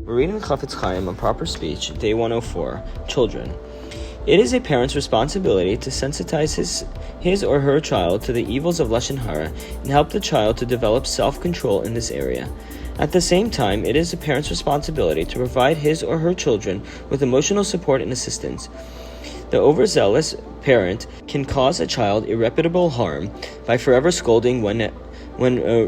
We're reading Chofetz Chaim on proper speech, day 104, children. It is a parent's responsibility to sensitize his or her child to the evils of Lashon Hara and help the child to develop self-control in this area. At the same time, it is a parent's responsibility to provide his or her children with emotional support and assistance. The overzealous parent can cause a child irreparable harm by forever scolding when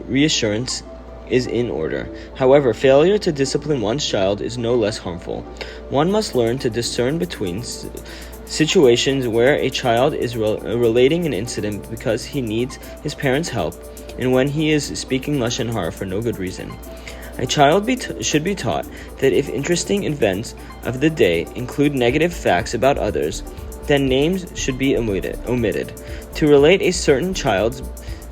reassurance is in order. However, failure to discipline one's child is no less harmful. One must learn to discern between situations where a child is relating an incident because he needs his parents' help and when he is speaking Lashon Hara for no good reason. A child should be taught that if interesting events of the day include negative facts about others, then names should be omitted. To relate a certain child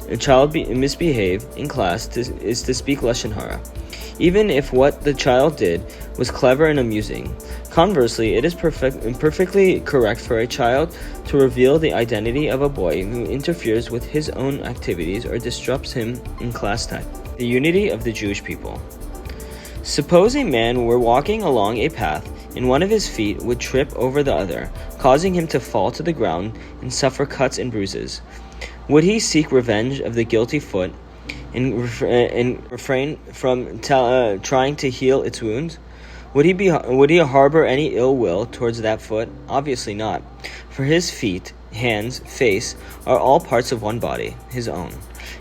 misbehave in class is to speak Lashon Hara, even if what the child did was clever and amusing. Conversely, it is perfectly correct for a child to reveal the identity of a boy who interferes with his own activities or disrupts him in class time. The unity of the Jewish people. Suppose a man were walking along a path and one of his feet would trip over the other, causing him to fall to the ground and suffer cuts and bruises. Would he seek revenge of the guilty foot and refrain from trying to heal its wounds? Would he harbor any ill will towards that foot? Obviously not, for his feet, hands, face are all parts of one body, his own.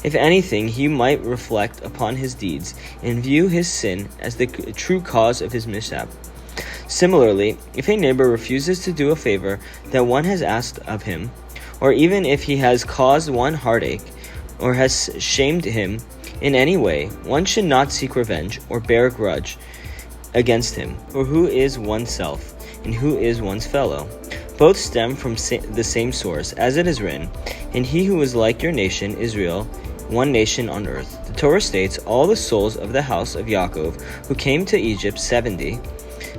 If anything, he might reflect upon his deeds and view his sin as the true cause of his mishap. Similarly, if a neighbor refuses to do a favor that one has asked of him, or even if he has caused one heartache or has shamed him in any way, one should not seek revenge or bear a grudge against him. For who is oneself and who is one's fellow? Both stem from the same source, as it is written, "And he who is like your nation, Israel, one nation on earth." The Torah states, "All the souls of the house of Yaakov who came to Egypt 70.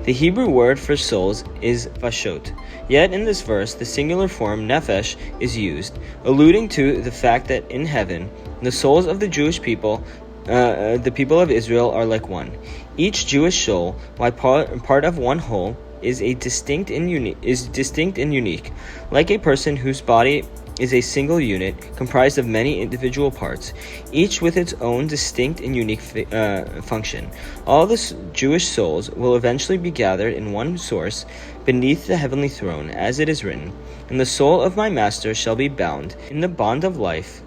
The Hebrew word for souls is vashot. Yet in this verse, the singular form nefesh is used, alluding to the fact that in heaven, the souls of the Jewish people, the people of Israel, are like one. Each Jewish soul, while part of one whole, is distinct and unique, like a person whose body is a single unit comprised of many individual parts, each with its own distinct and unique function. All the Jewish souls will eventually be gathered in one source beneath the heavenly throne, as it is written, "And the soul of my master shall be bound in the bond of life."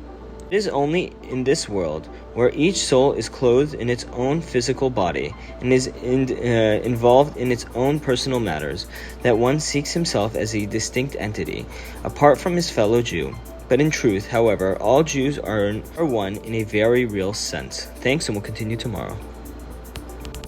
It is only in this world, where each soul is clothed in its own physical body and is involved in its own personal matters, that one seeks himself as a distinct entity, apart from his fellow Jew. But in truth, however, all Jews are one in a very real sense. Thanks, and we'll continue tomorrow.